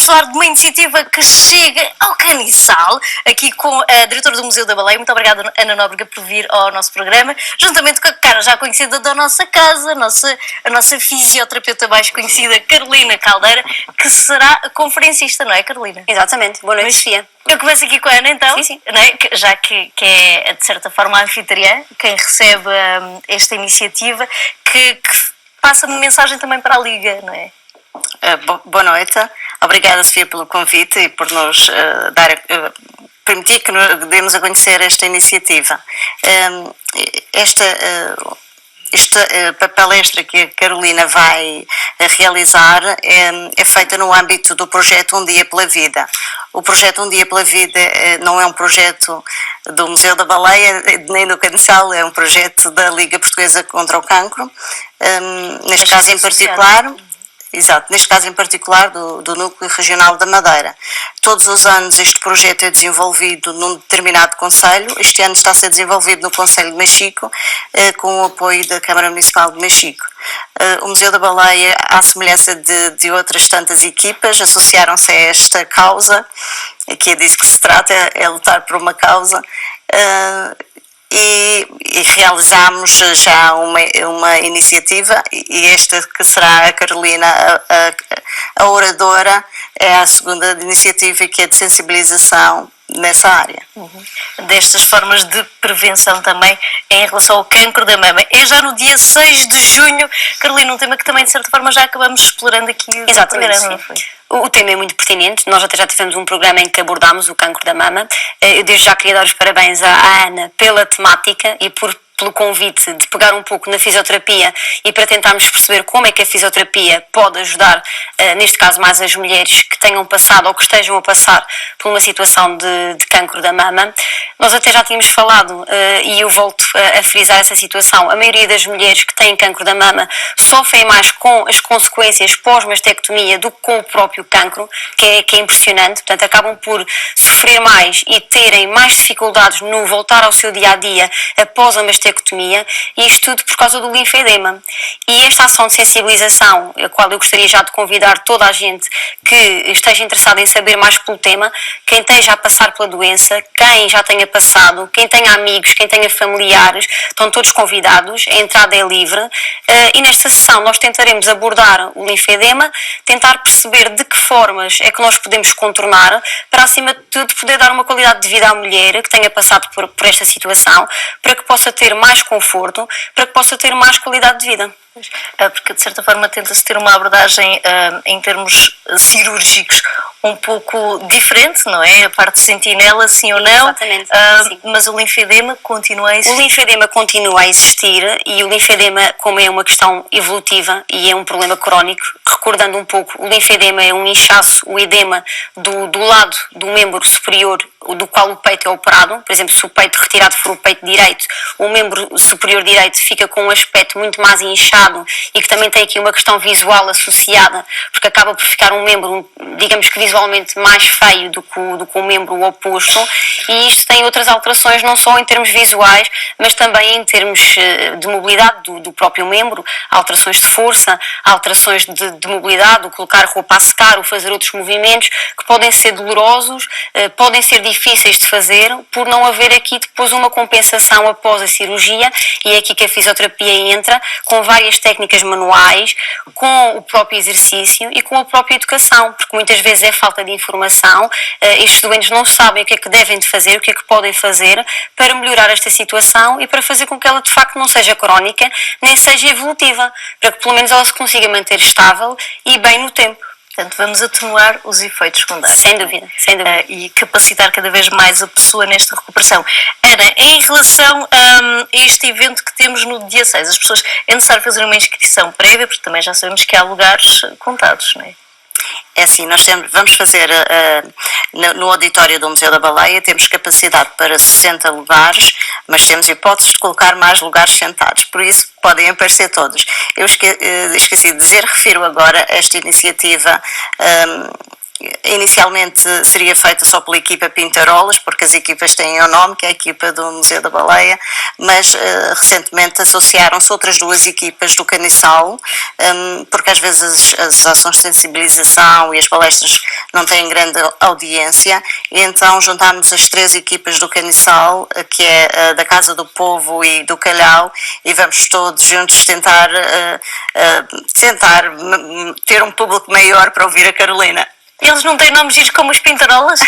vamos falar de uma iniciativa que chega ao Caniçal, aqui com a diretora do Museu da Baleia. Muito obrigada, Ana Nóbrega, por vir ao nosso programa, juntamente com a cara já conhecida da nossa casa, a nossa fisioterapeuta mais conhecida, Carolina Caldeira, que será conferencista, não é, Carolina? Exatamente. Boa noite, Sofia. Eu começo aqui com a Ana, então, sim, sim. Não é? Já que é, de certa forma, a anfitriã, quem recebe esta iniciativa, que passa uma mensagem também para a Liga, não é? Boa noite. Obrigada, Sofia, pelo convite e por nos permitir que nos demos a conhecer esta iniciativa. Esta palestra que a Carolina vai realizar é feita no âmbito do projeto Um Dia pela Vida. O projeto Um Dia pela Vida não é um projeto do Museu da Baleia nem do Caniçal, é um projeto da Liga Portuguesa contra o Cancro. Neste caso em particular... Exato, neste caso em particular do Núcleo Regional da Madeira. Todos os anos este projeto é desenvolvido num determinado concelho. Este ano está a ser desenvolvido no Concelho de Machico, com o apoio da Câmara Municipal de Machico. O Museu da Baleia, à semelhança de outras tantas equipas, associaram-se a esta causa, que é disso que se trata, é lutar por uma causa. E realizámos já uma iniciativa, e esta que será a Carolina, a oradora, é a segunda iniciativa, que é de sensibilização nessa área. Destas formas de prevenção também em relação ao cancro da mama. É já no dia 6 de junho, Carolina, um tema que também de certa forma já acabamos explorando aqui no programa, não foi? O tema é muito pertinente, nós até já tivemos um programa em que abordámos o cancro da mama. Eu desde já queria dar os parabéns à Ana pela temática e pelo convite de pegar um pouco na fisioterapia e para tentarmos perceber como é que a fisioterapia pode ajudar, neste caso mais as mulheres que tenham passado ou que estejam a passar por uma situação de cancro da mama. Nós até já tínhamos falado, e eu volto a frisar essa situação, a maioria das mulheres que têm cancro da mama sofrem mais com as consequências pós-mastectomia do que com o próprio cancro, que é impressionante. Portanto, acabam por sofrer mais e terem mais dificuldades no voltar ao seu dia-a-dia após a mastectomia, e isto tudo por causa do linfedema. E esta ação de sensibilização, a qual eu gostaria já de convidar toda a gente que esteja interessada em saber mais pelo tema, quem esteja a passar pela doença, quem já tenha passado, quem tenha amigos, quem tenha familiares, estão todos convidados, a entrada é livre, e nesta sessão nós tentaremos abordar o linfedema, tentar perceber de que formas é que nós podemos contornar, para acima de tudo poder dar uma qualidade de vida à mulher que tenha passado por esta situação, para que possa ter mais conforto, para que possa ter mais qualidade de vida. Porque de certa forma tenta-se ter uma abordagem em termos cirúrgicos um pouco diferente, não é? A parte de sentinela, sim ou não? Exatamente. Mas o linfedema continua a existir. O linfedema continua a existir, e o linfedema, como é uma questão evolutiva e é um problema crónico, recordando um pouco, o linfedema é um inchaço, o edema do lado do membro superior do qual o peito é operado. Por exemplo, se o peito retirado for o peito direito, o membro superior direito fica com um aspecto muito mais inchado e que também tem aqui uma questão visual associada, porque acaba por ficar um membro, digamos que visualmente mais feio do que o membro oposto, e isto tem outras alterações, não só em termos visuais, mas também em termos de mobilidade do próprio membro, alterações de força, alterações de mobilidade, o colocar roupa a secar, o fazer outros movimentos que podem ser dolorosos, podem ser difíceis de fazer, por não haver aqui depois uma compensação após a cirurgia, e é aqui que a fisioterapia entra, com várias técnicas manuais, com o próprio exercício e com a própria educação, porque muitas vezes é falta de informação, estes doentes não sabem o que é que devem de fazer, o que é que podem fazer para melhorar esta situação e para fazer com que ela de facto não seja crónica, nem seja evolutiva, para que pelo menos ela se consiga manter estável e bem no tempo. Portanto, vamos atenuar os efeitos secundários. Sem dúvida, sem dúvida. E capacitar cada vez mais a pessoa nesta recuperação. Ana, em relação a este evento que temos no dia 6, as pessoas, é necessário fazer uma inscrição prévia, porque também já sabemos que há lugares contados, não é? É assim, nós vamos fazer no auditório do Museu da Baleia, temos capacidade para 60 lugares, mas temos hipóteses de colocar mais lugares sentados, por isso podem aparecer todos. Eu esqueci de dizer, refiro agora esta iniciativa Inicialmente seria feita só pela equipa Pintarolas, porque as equipas têm o nome, que é a equipa do Museu da Baleia, mas recentemente associaram-se outras duas equipas do Caniçal, porque às vezes as ações de sensibilização e as palestras não têm grande audiência, e então juntámos as três equipas do Caniçal, que é da Casa do Povo e do Calhau, e vamos todos juntos tentar ter um público maior para ouvir a Carolina. Eles não têm nomes giros como os Pintarolas?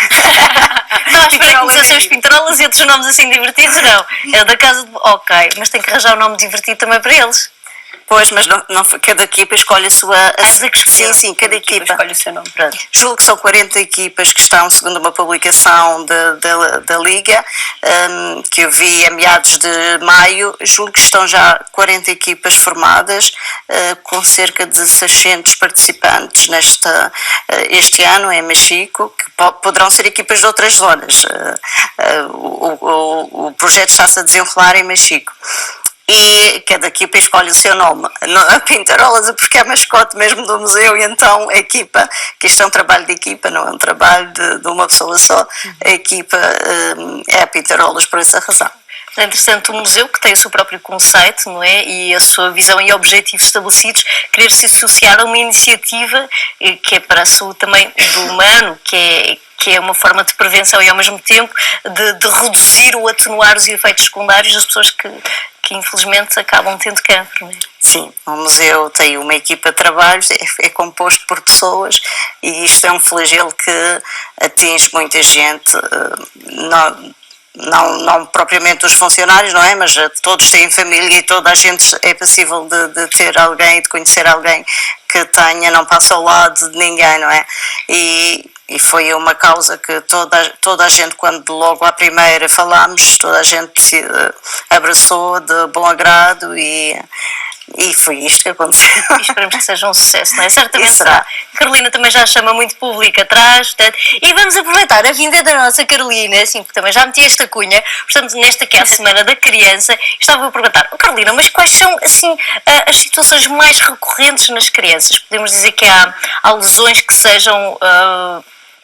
Não, espera que começassem os Pintarolas e outros nomes assim divertidos, não. É da casa de... Ok, mas tem que arranjar um nome divertido também para eles. Pois, mas cada equipa escolhe a sua... Sim, cada equipa escolhe o seu nome. Pronto. Julgo que são 40 equipas que estão, segundo uma publicação da Liga, que eu vi a meados de maio. Julgo que estão já 40 equipas formadas, com cerca de 600 participantes este ano em Mexico, que poderão ser equipas de outras zonas. O projeto está-se a desenrolar em Mexico. E cada equipa escolhe o seu nome. A Pintarolas, porque é a mascote mesmo do museu, e então a equipa, que isto é um trabalho de equipa, não é um trabalho de uma pessoa só, a equipa é a Pintarolas por essa razão. É interessante o museu, que tem o seu próprio conceito, não é? E a sua visão e objetivos estabelecidos, querer se associar a uma iniciativa que é para a saúde também do humano, que é uma forma de prevenção e ao mesmo tempo de reduzir ou atenuar os efeitos secundários das pessoas que infelizmente acabam tendo cancro, não é? Sim, o museu tem uma equipa de trabalhos, é composto por pessoas, e isto é um flagelo que atinge muita gente, não propriamente os funcionários, não é? Mas todos têm família e toda a gente é passível de ter alguém, de conhecer alguém que não passa ao lado de ninguém, não é? E foi uma causa que toda a gente, quando logo à primeira falámos, toda a gente abraçou de bom agrado, e foi isto que aconteceu. E esperamos que seja um sucesso, não é? Certamente será. Carolina também já chama muito público atrás, portanto, e vamos aproveitar a vinda da nossa Carolina, assim, porque também já meti esta cunha, portanto, nesta que é a Semana da Criança, estava a perguntar, Carolina, mas quais são, assim, as situações mais recorrentes nas crianças? Podemos dizer que há lesões que sejam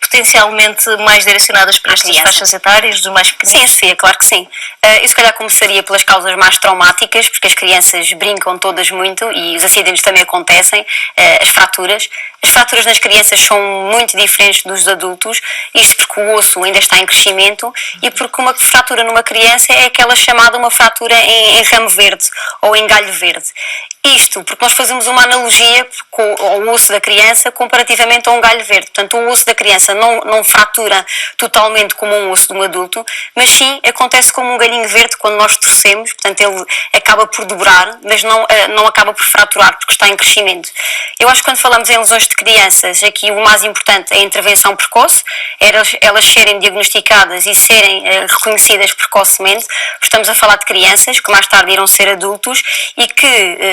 potencialmente mais direcionadas para estas faixas etárias dos mais pequenos? Sim, Sofia, claro que sim. Eu se calhar começaria pelas causas mais traumáticas, porque as crianças brincam todas muito e os acidentes também acontecem, as fraturas. As fraturas nas crianças são muito diferentes dos adultos, isto porque o osso ainda está em crescimento e porque uma fratura numa criança é aquela chamada uma fratura em ramo verde ou em galho verde. Isto porque nós fazemos uma analogia ao osso da criança comparativamente a um galho verde. Portanto, o osso da criança não fratura totalmente como um osso de um adulto, mas sim acontece como um galhinho verde quando nós torcemos. Portanto, ele acaba por dobrar, mas não acaba por fraturar porque está em crescimento. Eu acho que quando falamos em lesões de crianças, aqui o mais importante é a intervenção precoce, elas serem diagnosticadas e serem reconhecidas precocemente. Estamos a falar de crianças que mais tarde irão ser adultos e que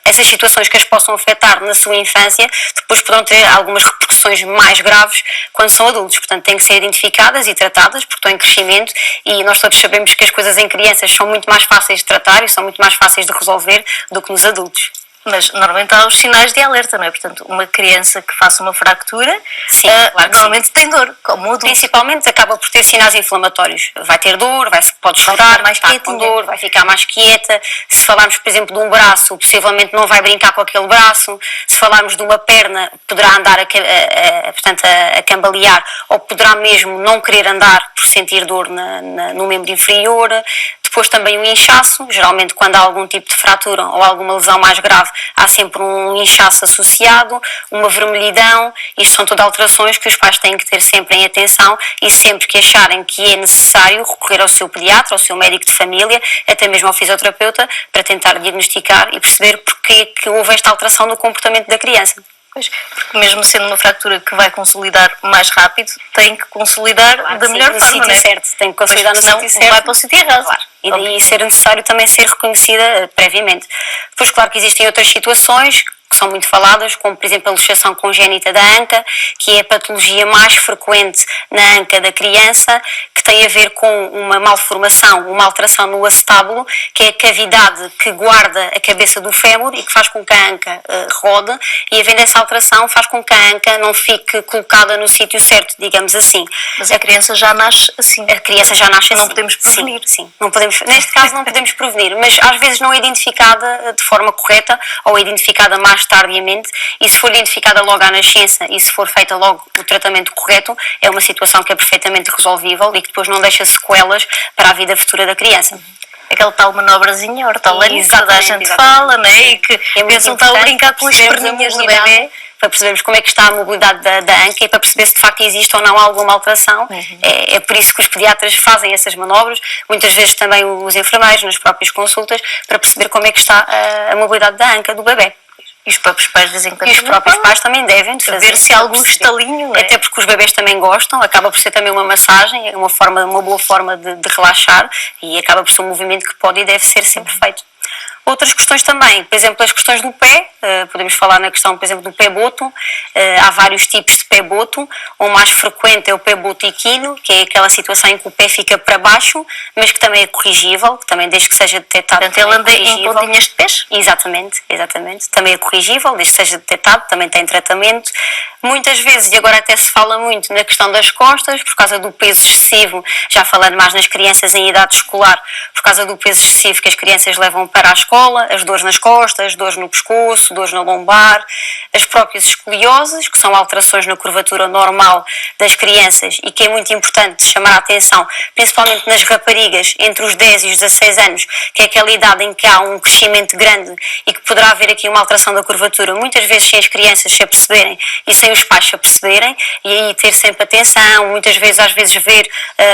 essas situações que as possam afetar na sua infância depois poderão ter algumas repercussões mais graves quando são adultos. Portanto, têm que ser identificadas e tratadas porque estão em crescimento, e nós todos sabemos que as coisas em crianças são muito mais fáceis de tratar e são muito mais fáceis de resolver do que nos adultos. Mas normalmente há os sinais de alerta, não é? Portanto, uma criança que faça uma fractura, sim, claro normalmente sim, tem dor, como o adulto. Principalmente acaba por ter sinais inflamatórios. Vai ter dor, pode chorar, vai ficar com dor, vai ficar mais quieta. Se falarmos, por exemplo, de um braço, possivelmente não vai brincar com aquele braço. Se falarmos de uma perna, poderá andar a cambalear, ou poderá mesmo não querer andar por sentir dor no membro inferior. Depois também o inchaço, geralmente quando há algum tipo de fratura ou alguma lesão mais grave, há sempre um inchaço associado, uma vermelhidão. Isto são todas alterações que os pais têm que ter sempre em atenção, e sempre que acharem que é necessário recorrer ao seu pediatra, ao seu médico de família, até mesmo ao fisioterapeuta, para tentar diagnosticar e perceber porque é que houve esta alteração no comportamento da criança. Pois, porque mesmo sendo uma fractura que vai consolidar mais rápido, tem que consolidar da melhor forma, não é? Certo, tem que consolidar no sítio certo. Não vai para o sítio errado. Claro. E daí ser necessário também ser reconhecida previamente. Depois, claro que existem outras situações, que são muito faladas, como por exemplo a luxação congénita da anca, que é a patologia mais frequente na anca da criança, que tem a ver com uma malformação, uma alteração no acetábulo, que é a cavidade que guarda a cabeça do fémur e que faz com que a anca rode, e havendo essa alteração faz com que a anca não fique colocada no sítio certo, digamos assim. Mas a criança já nasce assim. A criança já nasce assim. Não podemos prevenir. Sim. Não podemos, neste caso não podemos prevenir, mas às vezes não é identificada de forma correta ou é identificada mais tardiamente, e se for identificada logo à nascença e se for feita logo o tratamento correto, é uma situação que é perfeitamente resolvível e que depois não deixa sequelas para a vida futura da criança. Aquela tal manobrazinha hortelã que toda a gente fala, né? E que pensam que está a brincar com as perninhas do bebê. Para percebermos como é que está a mobilidade da anca e para perceber se de facto existe ou não alguma alteração. É por isso que os pediatras fazem essas manobras, muitas vezes também os enfermeiros nas próprias consultas, para perceber como é que está a mobilidade da anca do bebê. E os próprios pais de vez em quando. E os próprios pais também devem de fazer. Ver se há algum estalinho. Até porque os bebés também gostam, acaba por ser também uma massagem, é uma boa forma de relaxar e acaba por ser um movimento que pode e deve ser sempre feito. Outras questões também, por exemplo, as questões do pé, podemos falar na questão, por exemplo, do pé boto. Há vários tipos de pé boto. O mais frequente é o pé boto equino, que é aquela situação em que o pé fica para baixo, mas que também é corrigível, que também desde que seja detectado. Portanto, ele anda em pontinhas de pés? Exatamente. Também é corrigível, desde que seja detectado, também tem tratamento. Muitas vezes, e agora até se fala muito na questão das costas, por causa do peso excessivo, já falando mais nas crianças em idade escolar, por causa do peso excessivo que as crianças levam para a escola, as dores nas costas, dores no pescoço, dores na lombar, as próprias escolioses, que são alterações na curvatura normal das crianças e que é muito importante chamar a atenção, principalmente nas raparigas entre os 10 e os 16 anos, que é aquela idade em que há um crescimento grande e que poderá haver aqui uma alteração da curvatura, muitas vezes sem as crianças se aperceberem e sem os pais se aperceberem, e aí ter sempre atenção, muitas vezes às vezes ver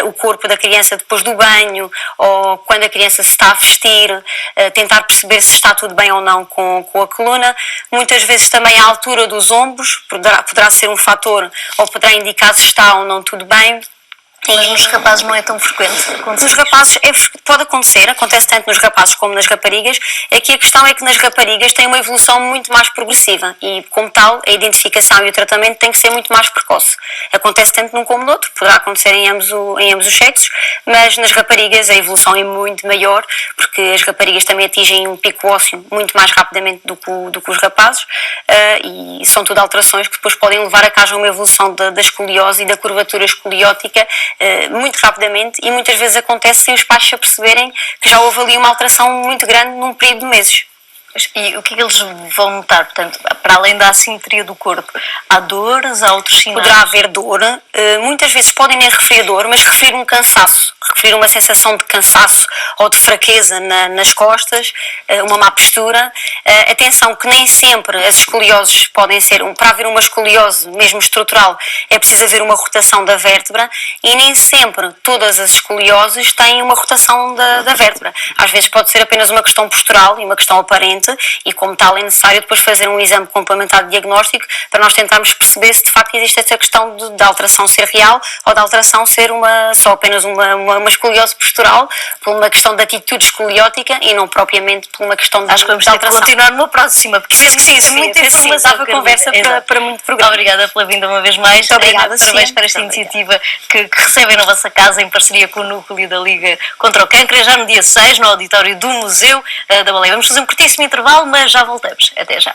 o corpo da criança depois do banho ou quando a criança se está a vestir, tentar perceber se está tudo bem ou não com a coluna. Muitas vezes também a altura dos ombros poderá ser um fator ou poderá indicar se está ou não tudo bem. Mas nos rapazes não é tão frequente acontecer. Nos rapazes pode acontecer, acontece tanto nos rapazes como nas raparigas. Aqui a questão é que nas raparigas tem uma evolução muito mais progressiva e, como tal, a identificação e o tratamento tem que ser muito mais precoce. Acontece tanto num como no outro, poderá acontecer em ambos os sexos, mas nas raparigas a evolução é muito maior, porque as raparigas também atingem um pico ósseo muito mais rapidamente do que os rapazes, e são tudo alterações que depois podem levar a que haja uma evolução da escoliose e da curvatura escoliótica muito rapidamente, e muitas vezes acontece sem os pais se aperceberem que já houve ali uma alteração muito grande num período de meses. E o que é que eles vão notar? Portanto, para além da assimetria do corpo, há dores, há outros sinais? Poderá haver dor, muitas vezes podem nem referir dor, mas referir um cansaço, referir uma sensação de cansaço ou de fraqueza nas costas, uma má postura. Atenção que nem sempre as escolioses podem ser, para haver uma escoliose mesmo estrutural, é preciso haver uma rotação da vértebra, e nem sempre todas as escolioses têm uma rotação da vértebra. Às vezes pode ser apenas uma questão postural e uma questão aparente, e como tal é necessário depois fazer um exame complementar de diagnóstico para nós tentarmos perceber se de facto existe essa questão de alteração ser real ou de alteração ser só apenas uma escoliose postural, por uma questão de atitude escoliótica e não propriamente por uma questão de alteração. Acho que vamos ter que continuar numa próxima, porque sim, muita informação para conversa para muito programa. Obrigada pela vinda uma vez mais. Muito obrigada. Parabéns para esta iniciativa que recebem na vossa casa em parceria com o Núcleo da Liga contra o Cancro, já no dia 6, no auditório do Museu da Baleia. Vamos fazer um curtíssimo intervalo, mas já voltamos. Até já.